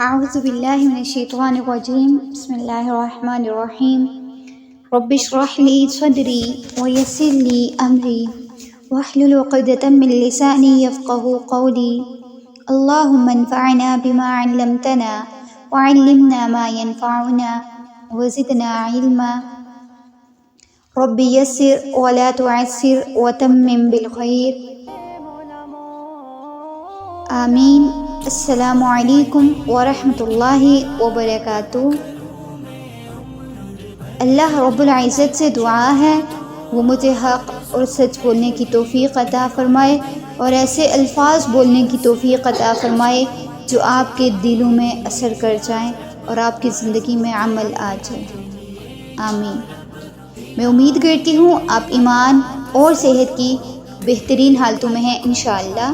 أعوذ بالله من الشيطان الرجيم بسم الله الرحمن الرحيم رب اشرح لي صدري ويسر لي أمري واحلل عقدة من لساني يفقه قولي اللهم انفعنا بما علمتنا وعلمنا ما ينفعنا وزدنا علما رب يسر ولا تعسر وتمم بالخير آمین۔ السلام علیکم ورحمۃ اللہ وبرکاتہ۔ اللہ رب العزت سے دعا ہے وہ مجھے حق اور سچ بولنے کی توفیق عطا فرمائے اور ایسے الفاظ بولنے کی توفیق عطا فرمائے جو آپ کے دلوں میں اثر کر جائیں اور آپ کی زندگی میں عمل آ جائے، آمین۔ میں امید کرتی ہوں آپ ایمان اور صحت کی بہترین حالتوں میں ہیں انشاءاللہ۔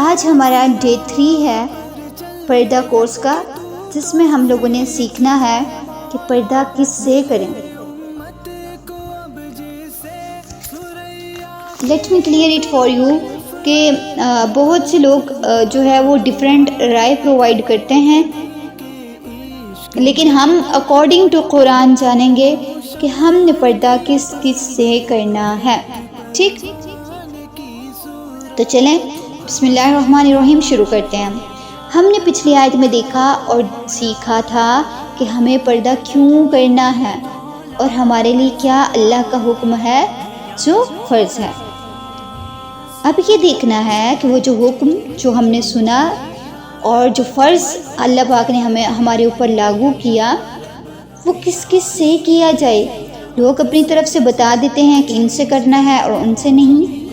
آج ہمارا ڈے 3 ہے پردہ کورس کا، جس میں ہم لوگوں نے سیکھنا ہے کہ پردہ کس سے کریں۔ Let me clear it for you کہ بہت سے لوگ جو ہے وہ ڈفرینٹ رائے پرووائڈ کرتے ہیں، لیکن ہم اکارڈنگ ٹو قرآن جانیں گے کہ ہم نے پردہ کس سے کرنا ہے، ٹھیک؟ تو چلیں بسم اللہ الرحمن الرحیم شروع کرتے ہیں۔ ہم نے پچھلی آیت میں دیکھا اور سیکھا تھا کہ ہمیں پردہ کیوں کرنا ہے اور ہمارے لیے کیا اللہ کا حکم ہے جو فرض ہے۔ اب یہ دیکھنا ہے کہ وہ جو حکم جو ہم نے سنا اور جو فرض اللہ پاک نے ہمارے اوپر لاگو کیا وہ کس کس سے کیا جائے۔ لوگ اپنی طرف سے بتا دیتے ہیں کہ ان سے کرنا ہے اور ان سے نہیں۔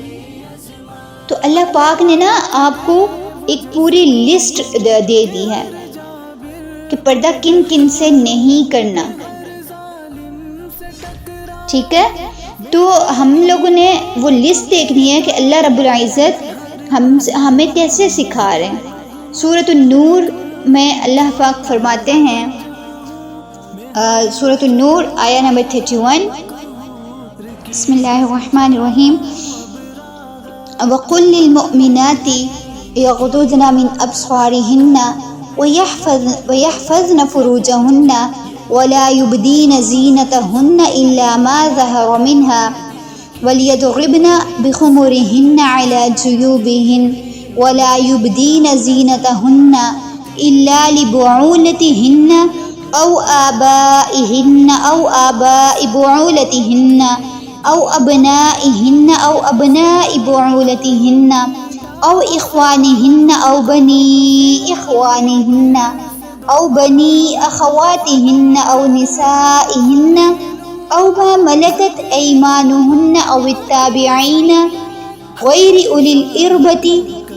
تو اللہ پاک نے نا آپ کو ایک پوری لسٹ دے دی ہے کہ پردہ کن کن سے نہیں کرنا، ٹھیک ہے؟ تو ہم لوگوں نے وہ لسٹ دیکھنی ہے کہ اللہ رب العزت ہمیں کیسے سکھا رہے ہیں۔ سورۃ النور میں اللہ پاک فرماتے ہیں، سورۃ النور آیہ نمبر 31، بسم اللہ الرحمن الرحیم، وَقُلْ لِلْمُؤْمِنَاتِ يَغْضُضْنَ مِنْ أَبْصَارِهِنَّ وَيَحْفَظْنَ فُرُوجَهُنَّ وَلَا يُبْدِينَ زِينَتَهُنَّ إِلَّا مَا ظَهَرَ مِنْهَا وَلْيَضْرِبْنَ بِخُمُرِهِنَّ عَلَى جُيُوبِهِنَّ وَلَا يُبْدِينَ زِينَتَهُنَّ إِلَّا لِبُعُولَتِهِنَّ أَوْ آبَائِهِنَّ أَوْ آبَاءِ بُعُولَتِهِنَّ أو أبنائهن أو أبناء بعولتهن أو إخوانهن أو بني إخوانهن أو بني أخواتهن أو نسائهن أو ما ملكت أيمانهن أو التابعين غير أولي الإربة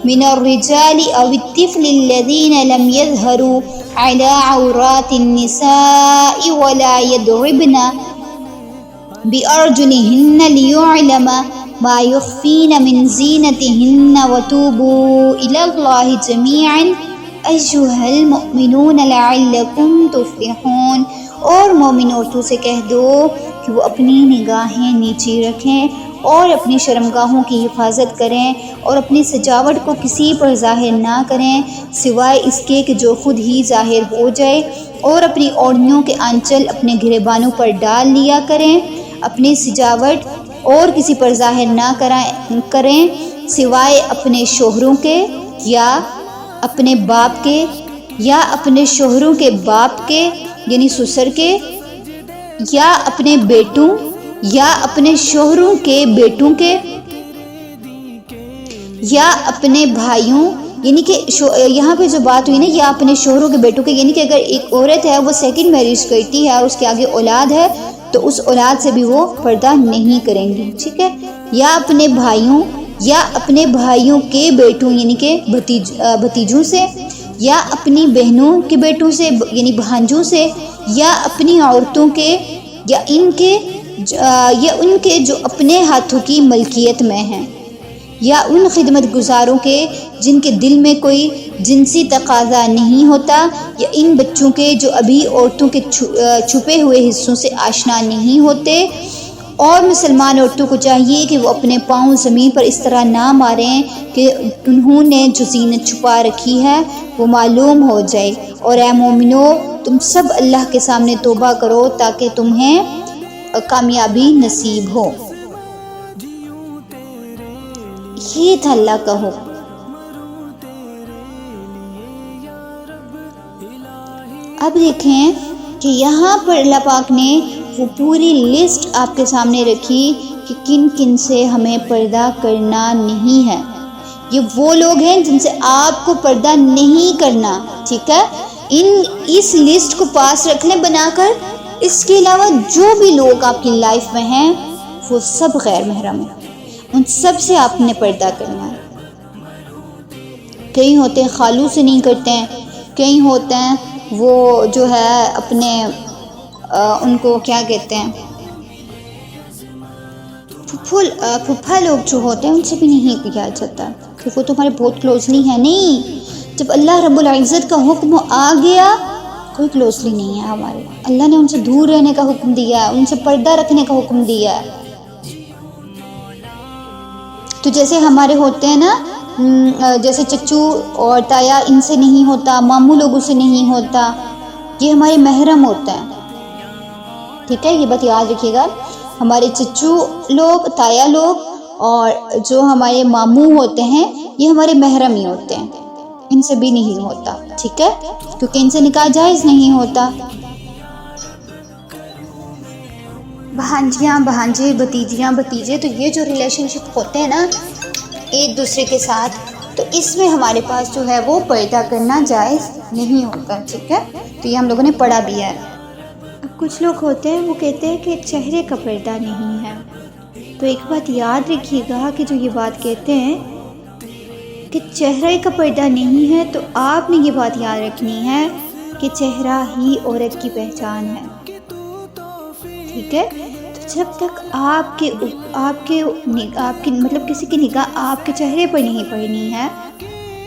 من الرجال أو الطفل الذين لم يظهروا على عورات النساء ولا يضربن بِأَرْجُلِهِنَّ لِيُعْلَمَ مَا يُخْفِينَ مِنْ زِينَتِهِنَّ وَتُوبُوا إِلَى اللَّهِ جَمِيعًا أَيُّهَا الْمُؤْمِنُونَ لَعَلَّكُمْ تُفْلِحُونَ۔ اور مومن عورتوں سے کہہ دو کہ وہ اپنی نگاہیں نیچی رکھیں اور اپنی شرمگاہوں کی حفاظت کریں اور اپنی سجاوٹ کو کسی پر ظاہر نہ کریں سوائے اس کے کہ جو خود ہی ظاہر ہو جائے، اور اپنی اوڑھنیوں کے آنچل اپنے گریبانوں پر ڈال لیا کریں۔ اپنی سجاوٹ اور کسی پر ظاہر نہ کریں سوائے اپنے شوہروں کے یا اپنے باپ کے یا اپنے شوہروں کے باپ کے یعنی سسر کے یا اپنے بیٹوں یا اپنے شوہروں کے بیٹوں کے یا اپنے بھائیوں، یعنی کہ یہاں پہ جو بات ہوئی نا یا اپنے شوہروں کے بیٹوں کے، یعنی کہ اگر ایک عورت ہے وہ سیکنڈ میرج کرتی ہے اور اس کے آگے اولاد ہے تو اس اولاد سے بھی وہ پردہ نہیں کریں گی، ٹھیک ہے؟ یا اپنے بھائیوں یا اپنے بھائیوں کے بیٹوں یعنی کہ بھتیجوں سے یا اپنی بہنوں کے بیٹوں سے یعنی بھانجوں سے یا اپنی عورتوں کے یا ان کے جو اپنے ہاتھوں کی ملکیت میں ہیں، یا ان خدمت گزاروں کے جن کے دل میں کوئی جنسی تقاضا نہیں ہوتا، یا ان بچوں کے جو ابھی عورتوں کے چھپے ہوئے حصوں سے آشنا نہیں ہوتے، اور مسلمان عورتوں کو چاہیے کہ وہ اپنے پاؤں زمین پر اس طرح نہ ماریں کہ انہوں نے جو زینت چھپا رکھی ہے وہ معلوم ہو جائے۔ اور اے مومنو، تم سب اللہ کے سامنے توبہ کرو تاکہ تمہیں کامیابی نصیب ہو۔ یہ تھا اللہ کا حکم۔ اب دیکھیں کہ یہاں پر اللہ پاک نے وہ پوری لسٹ آپ کے سامنے رکھی کہ کن کن سے ہمیں پردہ کرنا نہیں ہے۔ یہ وہ لوگ ہیں جن سے آپ کو پردہ نہیں کرنا، ٹھیک ہے؟ اس لسٹ کو پاس رکھ لیں بنا کر۔ اس کے علاوہ جو بھی لوگ آپ کی لائف میں ہیں وہ سب غیر محرم ہیں، ان سب سے آپ نے پردہ کرنا ہے۔ کئی ہوتے ہیں خالو سے نہیں کرتے ہیں، کئی ہوتے ہیں وہ جو ہے اپنے ان کو کیا کہتے ہیں، پھپھا لوگ جو ہوتے ہیں ان سے بھی نہیں کیا جاتا کہ وہ تمہارے بہت کلوزلی ہیں۔ نہیں، جب اللہ رب العزت کا حکم آ گیا کوئی کلوزلی نہیں ہے ہمارے، اللہ نے ان سے دور رہنے کا حکم دیا ہے، ان سے پردہ رکھنے کا حکم دیا ہے۔ تو جیسے ہمارے ہوتے ہیں نا، جیسے چچو اور تایا، ان سے نہیں ہوتا، ماموں لوگوں سے نہیں ہوتا، یہ ہمارے محرم ہوتا ہے، ٹھیک ہے؟ یہ بات یاد رکھیے گا، ہمارے چچو لوگ، تایا لوگ اور جو ہمارے ماموں ہوتے ہیں یہ ہمارے محرم ہی ہوتے ہیں، ان سے بھی نہیں ہوتا، ٹھیک ہے؟ کیونکہ ان سے نکاح جائز نہیں ہوتا۔ بھانجیاں، بھانجے، بھتیجیاں، بھتیجے، تو یہ جو ریلیشن شپ ہوتے ہیں نا ایک دوسرے کے ساتھ، تو اس میں ہمارے پاس جو ہے وہ پردہ کرنا جائز نہیں ہوتا، ٹھیک ہے؟ تو یہ ہم لوگوں نے پڑھا بھی ہے۔ اب کچھ لوگ ہوتے ہیں وہ کہتے ہیں کہ چہرے کا پردہ نہیں ہے، تو ایک بات یاد رکھیے گا کہ جو یہ بات کہتے ہیں کہ چہرے کا پردہ نہیں ہے، تو آپ نے یہ بات یاد رکھنی ہے کہ چہرہ ہی عورت کی پہچان ہے، ٹھیک ہے؟ تو جب تک آپ کے مطلب کسی کی نگاہ آپ کے چہرے پر نہیں پڑنی ہے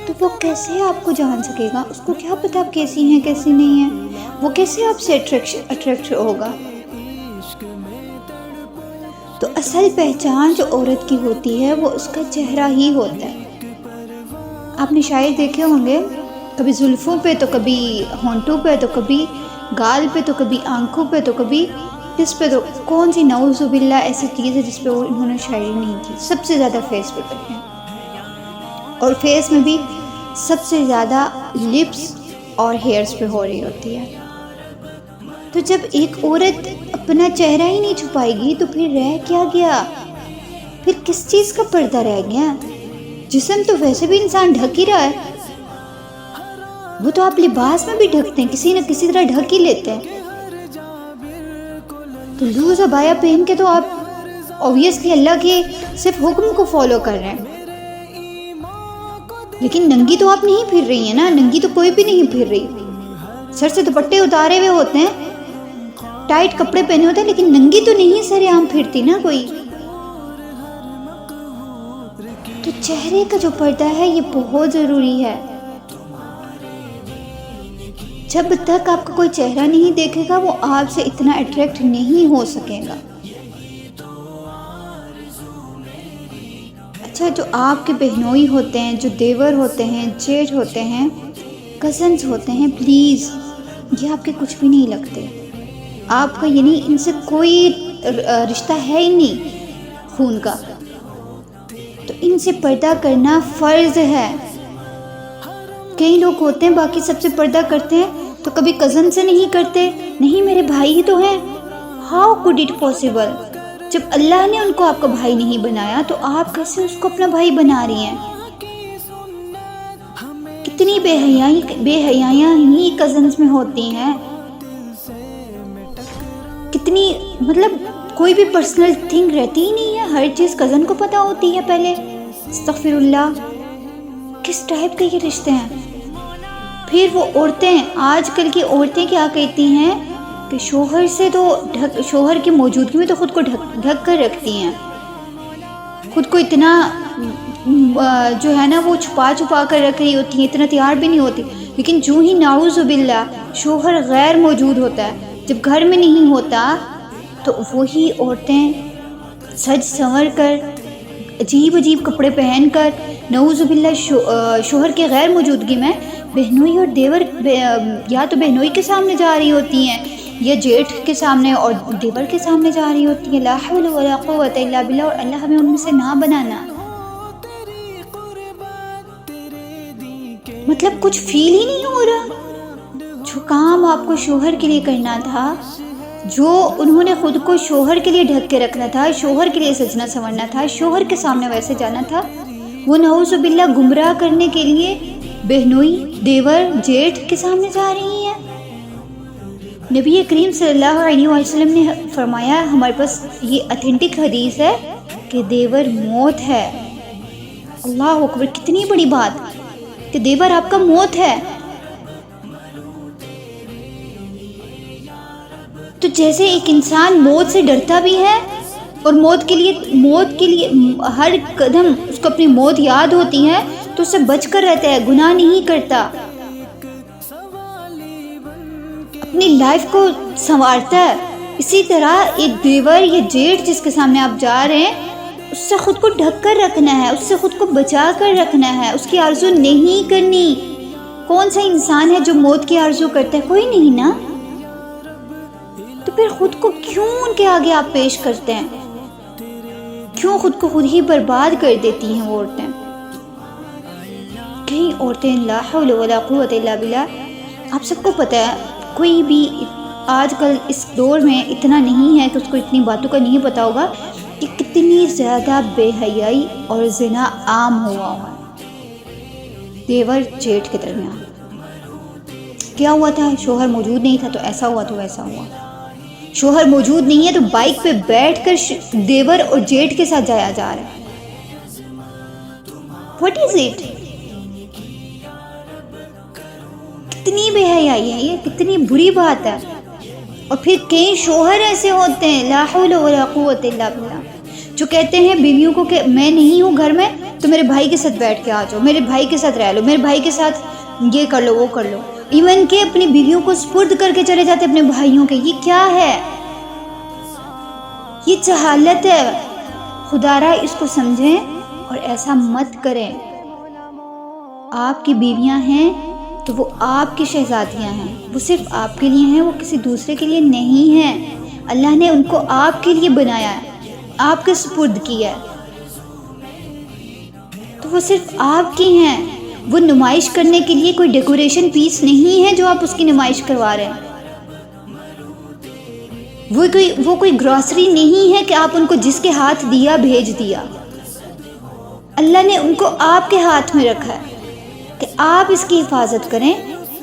تو وہ کیسے آپ کو جان سکے گا؟ اس کو کیا پتہ آپ کیسی ہیں کیسی نہیں ہیں؟ وہ کیسے آپ سے اٹریکٹ ہوگا؟ تو اصل پہچان جو عورت کی ہوتی ہے وہ اس کا چہرہ ہی ہوتا ہے۔ آپ نے شاید دیکھے ہوں گے، کبھی زلفوں پہ تو کبھی ہونٹوں پہ تو کبھی گال پہ تو کبھی آنکھوں پہ تو کبھی کس پہ، تو کون سی نعوذ باللہ ایسی چیز ہے جس پہ انہوں نے شاعری نہیں کی؟ سب سے زیادہ فیس پہ کرتے ہیں، اور فیس میں بھی سب سے زیادہ لپس اور ہیئرز پہ ہو رہی ہوتی ہے۔ تو جب ایک عورت اپنا چہرہ ہی نہیں چھپائے گی تو پھر رہ کیا گیا؟ پھر کس چیز کا پردہ رہ گیا؟ جسم تو ویسے بھی انسان ڈھک ہی رہا ہے، وہ تو آپ لباس میں بھی ڈھکتے ہیں، کسی نہ کسی طرح ڈھک ہی لیتے ہیں۔ تو لوز عبایا پہن کے تو آپ اوبویسلی اللہ کے صرف حکم کو فالو کر رہے ہیں، لیکن ننگی تو آپ نہیں پھر رہی ہیں نا، ننگی تو کوئی بھی نہیں پھر رہی، سر سے دوپٹے اتارے ہوئے ہوتے ہیں، ٹائٹ کپڑے پہنے ہوتے ہیں، لیکن ننگی تو نہیں سر عام پھرتی نا کوئی۔ تو چہرے کا جو پردہ ہے یہ بہت ضروری ہے۔ جب تک آپ کا کوئی چہرہ نہیں دیکھے گا وہ آپ سے اتنا اٹریکٹ نہیں ہو سکے گا۔ اچھا، جو آپ کے بہنوئی ہوتے ہیں، جو دیور ہوتے ہیں، جیٹھ ہوتے ہیں، کزنز ہوتے ہیں، پلیز یہ آپ کے کچھ بھی نہیں لگتے، آپ کا یعنی ان سے کوئی رشتہ ہے ہی نہیں خون کا، تو ان سے پردہ کرنا فرض ہے۔ کئی لوگ ہوتے ہیں باقی سب سے پردہ کرتے ہیں تو کبھی کزن سے نہیں کرتے، نہیں میرے بھائی ہی تو ہیں۔ How could it possible? جب اللہ نے ان کو آپ کا بھائی نہیں بنایا تو آپ کیسے اس کو اپنا بھائی بنا رہی ہیں؟ کتنی بے حیائیاں ہی کزنز میں ہوتی ہیں، کتنی مطلب کوئی بھی پرسنل تھنگ رہتی ہی نہیں ہے، ہر چیز کزن کو پتہ ہوتی ہے پہلے۔ استغفر اللہ، کس ٹائپ کے یہ رشتے ہیں؟ پھر وہ عورتیں، آج کل کی عورتیں کیا کہتی ہیں کہ شوہر سے تو شوہر کی موجودگی میں تو خود کو ڈھک کر رکھتی ہیں، خود کو اتنا جو ہے نا وہ چھپا کر رکھ رہی ہوتی ہیں، اتنا تیار بھی نہیں ہوتی، لیکن جو ہی نعوذ باللہ شوہر غیر موجود ہوتا ہے، جب گھر میں نہیں ہوتا تو وہی عورتیں سج سنور کر، عجیب عجیب کپڑے پہن کر، نعوذ باللہ شوہر کے غیر موجودگی میں بہنوئی اور دیور یا تو بہنوئی کے سامنے جا رہی ہوتی ہیں یا جیٹھ کے سامنے اور دیور کے سامنے جا رہی ہوتی ہیں. لا حول ولا قوت الا باللہ. اور اللہ ہمیں ان میں سے نہ بنانا. مطلب کچھ فیل ہی نہیں ہو رہا. جو کام آپ کو شوہر کے لیے کرنا تھا، جو انہوں نے خود کو شوہر کے لیے ڈھک کے رکھنا تھا، شوہر کے لیے سجنا سنورنا تھا، شوہر کے سامنے ویسے جانا تھا، وہ نعوذ باللہ گمراہ کرنے کے لیے بہنوئی، دیور، جیٹھ کے سامنے جا رہی ہیں. نبی کریم صلی اللہ علیہ وسلم نے فرمایا، ہمارے پاس یہ اتھینٹک حدیث ہے کہ دیور موت ہے. اللہ اکبر، کتنی بڑی بات کہ دیور آپ کا موت ہے. تو جیسے ایک انسان موت سے ڈرتا بھی ہے اور موت کے لیے ہر قدم اس کو اپنی موت یاد ہوتی ہے تو اس سے بچ کر رہتا ہے، گناہ نہیں کرتا، اپنی لائف کو سنوارتا ہے. اسی طرح ایک دیور یا جیٹھ جس کے سامنے آپ جا رہے ہیں، اس سے خود کو ڈھک کر رکھنا ہے، اس سے خود کو بچا کر رکھنا ہے، اس کی آرزو نہیں کرنی. کون سا انسان ہے جو موت کی آرزو کرتا ہے؟ کوئی نہیں نا. تو پھر خود کو کیوں ان کے آگے آپ پیش کرتے ہیں؟ کیوں خود کو خود ہی برباد کر دیتی ہیں وہ عورتیں؟ کئی عورتیں لا حول ولا قوت الا باللہ. آپ سب کو پتہ ہے، کوئی بھی آج کل اس دور میں اتنا نہیں ہے کہ اس کو اتنی باتوں کا نہیں پتا ہوگا کہ کتنی زیادہ بے حیائی اور زنا عام ہوا ہے دیور جیٹھ کے درمیان. کیا ہوا تھا؟ شوہر موجود نہیں تھا تو ایسا ہوا تو ویسا ہوا. شوہر موجود نہیں ہے تو بائک پہ بیٹھ کر دیور اور جیٹھ کے ساتھ جایا جا رہا ہے. What is it? کتنی بے حیائی ہے یہ، کتنی بری بات ہے. اور پھر کئی شوہر ایسے ہوتے ہیں لا حول ولا قوت الا باللہ جو کہتے ہیں بیویوں کو کہ میں نہیں ہوں گھر میں تو میرے بھائی کے ساتھ بیٹھ کے آ جاؤ، میرے بھائی کے ساتھ رہ لو، میرے بھائی کے ساتھ یہ کر لو وہ کر لو. ایون کہ اپنی بیویوں کو سپرد کر کے چلے جاتے اپنے بھائیوں کے. یہ کیا ہے؟ یہ جہالت ہے. خدا را اس کو سمجھیں اور ایسا مت کریں. آپ کی بیویاں ہیں تو وہ آپ کی شہزادیاں ہیں، وہ صرف آپ کے لیے ہیں، وہ کسی دوسرے کے لیے نہیں ہیں. اللہ نے ان کو آپ کے لیے بنایا ہے، آپ کے سپرد کیا ہے، تو وہ صرف آپ کی ہیں. وہ نمائش کرنے کے لیے کوئی ڈیکوریشن پیس نہیں ہے جو آپ اس کی نمائش کروا رہے ہیں. وہ کوئی گروسری نہیں ہے کہ آپ ان کو جس کے ہاتھ دیا بھیج دیا. اللہ نے ان کو آپ کے ہاتھ میں رکھا ہے کہ آپ اس کی حفاظت کریں.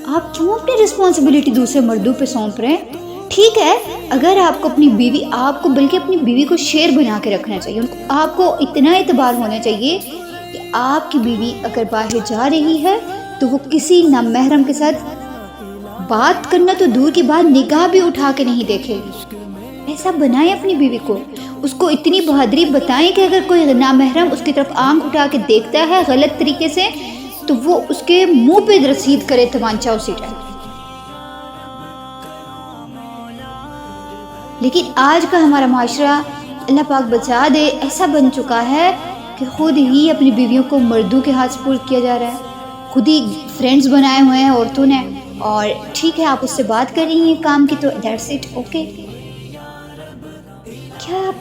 آپ کیوں اپنی رسپانسبلٹی دوسرے مردوں پہ سونپ رہے ہیں؟ ٹھیک ہے، اگر آپ کو اپنی بیوی، آپ کو بلکہ اپنی بیوی کو شیر بنا کے رکھنا چاہیے. آپ کو اتنا اعتبار ہونا چاہیے کہ آپ کی بیوی اگر باہر جا رہی ہے تو وہ کسی نامحرم کے ساتھ بات کرنا تو دور کی بات، نگاہ بھی اٹھا کے نہیں دیکھے گی. ایسا بنائیں اپنی بیوی کو، اس کو اتنی بہادری بتائیں کہ اگر کوئی نامحرم اس کی طرف آنکھ اٹھا کے دیکھتا ہے غلط طریقے سے تو وہ اس کے منہ پہ رسید کرے تمانچہ اسی ٹائم. لیکن آج کا ہمارا معاشرہ، اللہ پاک بچا دے، ایسا بن چکا ہے کہ خود ہی اپنی بیویوں کو مردوں کے ہاتھ سپرد کیا جا رہا ہے. خود ہی فرینڈز بنائے ہوئے ہیں عورتوں نے، اور ٹھیک ہے آپ اس سے بات کر رہی ہیں کام کی تو دیٹس اٹ، اوکے.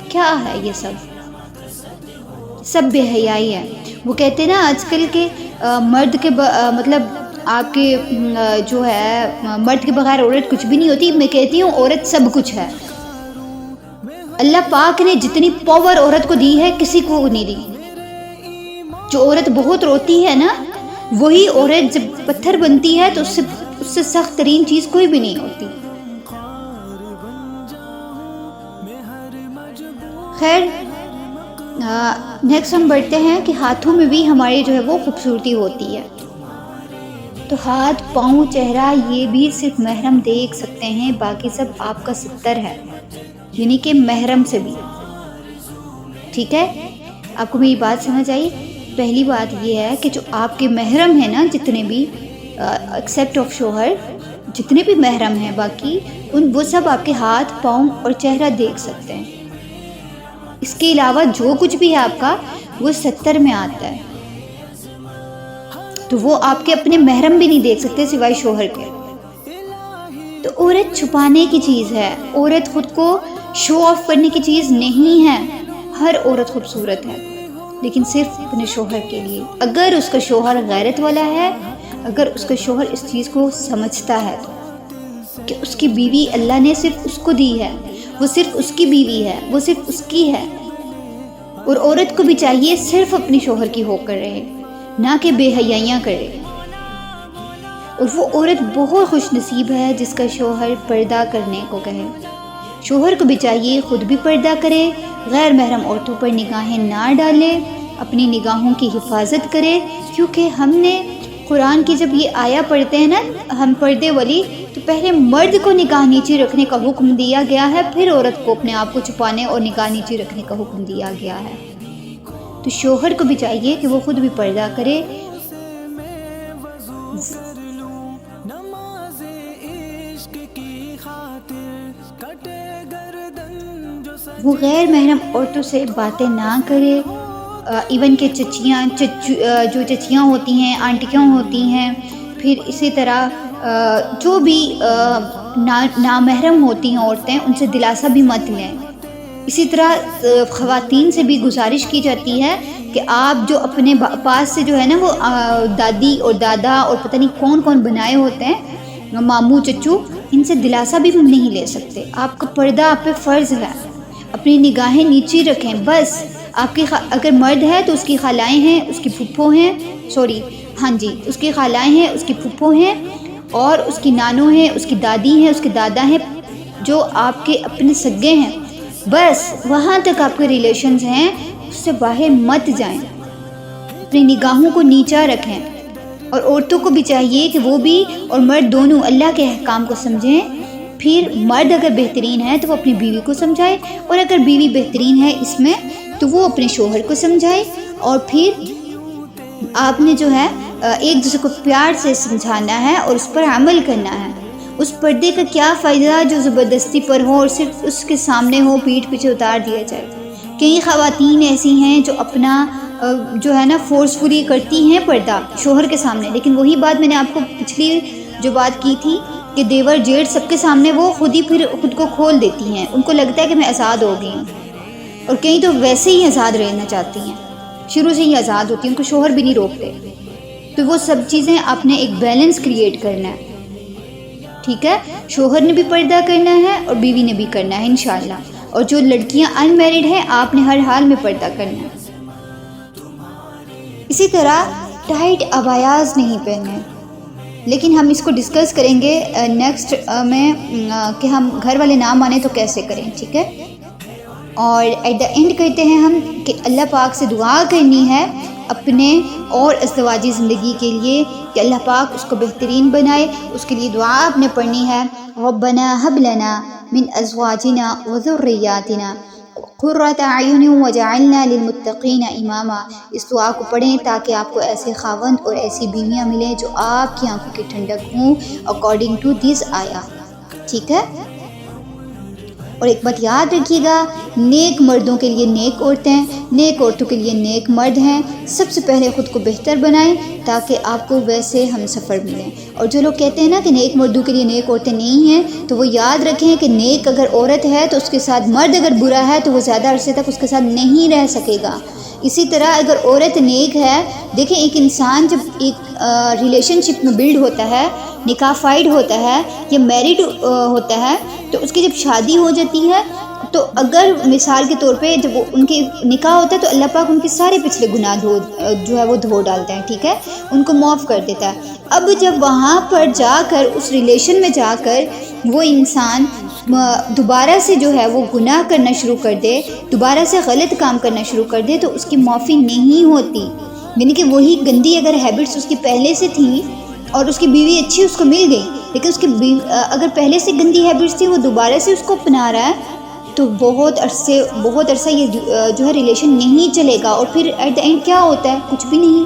کیا ہے یہ سب بے حیائی ہے. وہ کہتے ہیں نا آج کل کے مرد کے مطلب آپ کے جو ہے مرد کے بغیر عورت کچھ بھی نہیں ہوتی. میں کہتی ہوں عورت سب کچھ ہے. اللہ پاک نے جتنی پاور عورت کو دی ہے کسی کو نہیں دی. جو عورت بہت روتی ہے نا، وہی عورت جب پتھر بنتی ہے تو اس سے سخت ترین چیز کوئی بھی نہیں ہوتی. خیر، نیکسٹ ہم بڑھتے ہیں کہ ہاتھوں میں بھی ہمارے جو ہے وہ خوبصورتی ہوتی ہے. تو ہاتھ، پاؤں، چہرہ یہ بھی صرف محرم دیکھ سکتے ہیں، باقی سب آپ کا ستر ہے، یعنی کہ محرم سے بھی. ٹھیک ہے، آپ کو میری بات سمجھ آئی؟ پہلی بات یہ ہے کہ جو آپ کے محرم ہیں نا، جتنے بھی ایکسیپٹ آف شوہر، جتنے بھی محرم ہیں باقی وہ سب آپ کے ہاتھ، پاؤں اور چہرہ دیکھ سکتے ہیں. اس کے علاوہ جو کچھ بھی ہے آپ کا وہ 70 میں آتا ہے، تو وہ آپ کے اپنے محرم بھی نہیں دیکھ سکتے سوائے شوہر کے۔ تو عورت چھپانے کی چیز ہے، عورت خود کو شو آف کرنے کی چیز نہیں ہے۔ ہر عورت خوبصورت ہے لیکن صرف اپنے شوہر کے لیے، اگر اس کا شوہر غیرت والا ہے، اگر اس کا شوہر اس چیز کو سمجھتا ہے تو کہ اس کی بیوی اللہ نے صرف اس کو دی ہے، وہ صرف اس کی بیوی ہے، وہ صرف اس کی ہے۔ اور عورت کو بھی چاہیے صرف اپنے شوہر کی ہو کر رہے، نہ کہ بے حیائیاں کرے۔ اور وہ عورت بہت خوش نصیب ہے جس کا شوہر پردہ کرنے کو کہے۔ شوہر کو بھی چاہیے خود بھی پردہ کرے، غیر محرم عورتوں پر نگاہیں نہ ڈالے، اپنی نگاہوں کی حفاظت کرے، کیونکہ ہم نے قرآن کی جب یہ آیا پڑھتے ہیں نا ہم پردے والی، تو پہلے مرد کو نگاہ نیچی رکھنے کا حکم دیا گیا ہے، پھر عورت کو اپنے آپ کو چھپانے اور نگاہ نیچی رکھنے کا حکم دیا گیا ہے۔ تو شوہر کو بھی چاہیے کہ وہ خود بھی پردہ کرے۔ وہ غیر محرم عورتوں سے باتیں نہ کرے، ایون کہ جو چچیاں ہوتی ہیں، آنٹیاں ہوتی ہیں، پھر اسی طرح جو بھی نامحرم ہوتی ہیں عورتیں، ان سے دلاسا بھی مت لیں۔ اسی طرح خواتین سے بھی گزارش کی جاتی ہے کہ آپ جو اپنے پاس سے جو ہے نا وہ دادی اور دادا اور پتہ نہیں کون کون بنائے ہوتے ہیں، ماموں چچو، ان سے دلاسا بھی نہیں لے سکتے۔ آپ کا پردہ آپ پہ فرض ہے، اپنی نگاہیں نیچی رکھیں بس۔ آپ کی اگر مرد ہے تو اس کی خالائیں ہیں، اس کی پھپھو ہیں، اس کی خالائیں ہیں، اس کی پھپھو ہیں، اور اس کی نانو ہیں، اس کی دادی ہیں، اس کے دادا ہیں، جو آپ کے اپنے سگے ہیں، بس وہاں تک آپ کے ریلیشنز ہیں، اس سے باہر مت جائیں، اپنی نگاہوں کو نیچا رکھیں۔ اور عورتوں کو بھی چاہیے کہ وہ بھی اور مرد دونوں اللہ کے احکام کو سمجھیں۔ پھر مرد اگر بہترین ہے تو وہ اپنی بیوی کو سمجھائے، اور اگر بیوی بہترین ہے اس میں تو وہ اپنے شوہر کو سمجھائے، اور پھر آپ نے جو ہے ایک دوسرے کو پیار سے سمجھانا ہے اور اس پر عمل کرنا ہے۔ اس پردے کا کیا فائدہ جو زبردستی پر ہو اور صرف اس کے سامنے ہو، پیٹھ پیچھے اتار دیا جائے۔ کئی خواتین ایسی ہیں جو اپنا جو ہے نا فورسفلی کرتی ہیں پردہ شوہر کے سامنے، لیکن وہی بات میں نے آپ کو پچھلی جو بات کی تھی کہ دیور جیٹھ سب کے سامنے وہ خود کو کھول دیتی ہیں، ان کو لگتا ہے کہ میں آزاد ہو گئی ہوں، اور کئی تو ویسے ہی آزاد رہنا چاہتی ہیں، شروع سے ہی آزاد ہوتی ہیں، ان کو شوہر بھی نہیں روکتے۔ تو وہ سب چیزیں آپ نے ایک بیلنس کریٹ کرنا ہے، ٹھیک ہے؟ شوہر نے بھی پردہ کرنا ہے اور بیوی نے بھی کرنا ہے انشاءاللہ، اور جو لڑکیاں ان میرڈ ہیں آپ نے ہر حال میں پردہ کرنا ہے۔ اسی طرح ٹائٹ عبایاز نہیں پہننے، لیکن ہم اس کو ڈسکس کریں گے نیکسٹ میں کہ ہم گھر والے نہ مانیں تو کیسے کریں، ٹھیک ہے؟ اور ایٹ دا اینڈ کہتے ہیں ہم کہ اللہ پاک سے دعا کرنی ہے اپنے اور ازدواجی زندگی کے لیے کہ اللہ پاک اس کو بہترین بنائے۔ اس کے لیے دعا آپ نے پڑھنی ہے ربنا هب لنا من ازواجنا وذریاتنا قرۃ اعین وجعلنا للمتقین اماما۔ اس دعا کو پڑھیں تاکہ آپ کو ایسے خاوند اور ایسی بیویاں ملیں جو آپ کی آنکھوں کی ٹھنڈک ہوں اکارڈنگ ٹو دس آیا، ٹھیک ہے؟ اور ایک بات یاد رکھیے گا، نیک مردوں کے لیے نیک عورتیں، نیک عورتوں کے لیے نیک مرد ہیں۔ سب سے پہلے خود کو بہتر بنائیں تاکہ آپ کو ویسے ہم سفر ملیں۔ اور جو لوگ کہتے ہیں نا کہ نیک مردوں کے لیے نیک عورتیں نہیں ہیں، تو وہ یاد رکھیں کہ نیک اگر عورت ہے تو اس کے ساتھ مرد اگر برا ہے تو وہ زیادہ عرصے تک اس کے ساتھ نہیں رہ سکے گا۔ اسی طرح اگر عورت نیک ہے، دیکھیں ایک انسان جب ایک ریلیشن شپ میں بلڈ ہوتا ہے، نکاح فائڈ ہوتا ہے یا میرڈ ہوتا ہے، تو اس کی جب شادی ہو جاتی ہے تو اگر مثال کے طور پہ جب ان کے نکاح ہوتا ہے تو اللہ پاک ان کے سارے پچھلے گناہ جو ہے وہ دھو ڈالتا ہے، ٹھیک ہے؟ ان کو معاف کر دیتا ہے۔ اب جب وہاں پر جا کر اس ریلیشن میں جا کر وہ انسان دوبارہ سے جو ہے وہ گناہ کرنا شروع کر دے، دوبارہ سے غلط کام کرنا شروع کر دے تو اس کی معافی نہیں ہوتی۔ یعنی کہ وہی گندی اگر ہیبٹس اس کی پہلے سے تھیں اور اس کی بیوی اچھی اس کو مل گئی، لیکن اس کی اگر پہلے سے گندی ہیبٹس تھی وہ دوبارہ سے اس کو اپنا رہا ہے، تو بہت عرصہ یہ جو ہے ریلیشن نہیں چلے گا، اور پھر ایٹ دا اینڈ کیا ہوتا ہے؟ کچھ بھی نہیں۔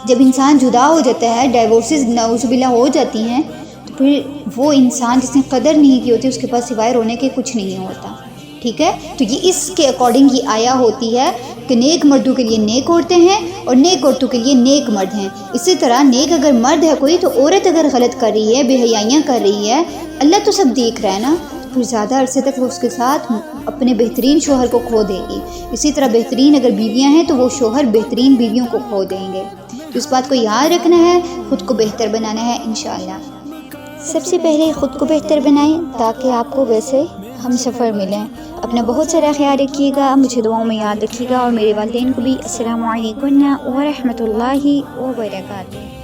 جب انسان جدا ہو جاتا ہے، ڈائیورسز نعوذ باللہ ہو جاتی ہیں، تو پھر وہ انسان جس نے قدر نہیں کی ہوتی اس کے پاس سوائے رونے کے کچھ نہیں ہوتا، ٹھیک ہے، تو یہ اس کے اکارڈنگ یہ آیا ہوتی ہے کہ نیک مردوں کے لیے نیک عورتیں ہیں اور نیک عورتوں کے لیے نیک مرد ہیں۔ اسی طرح نیک اگر مرد ہے کوئی تو عورت اگر غلط کر رہی ہے، بے حیائیاں کر رہی ہے، اللہ تو سب دیکھ رہا ہے نا، پھر زیادہ عرصے تک وہ اس کے ساتھ اپنے بہترین شوہر کو کھو دے گی۔ اسی طرح بہترین اگر بیویاں ہیں تو وہ شوہر بہترین بیویوں کو کھو دیں گے۔ تو اس بات کو یاد رکھنا ہے، خود کو بہتر بنانا ہے انشاءاللہ۔ سب سے پہلے خود کو بہتر بنائیں تاکہ آپ کو ویسے ہم سفر ملیں۔ اپنا بہت سارا خیال رکھیے گا، مجھے دعاؤں میں یاد رکھیے گا، اور میرے والدین کو بھی۔ السلام علیکم ورحمۃ اللہ وبرکاتہ۔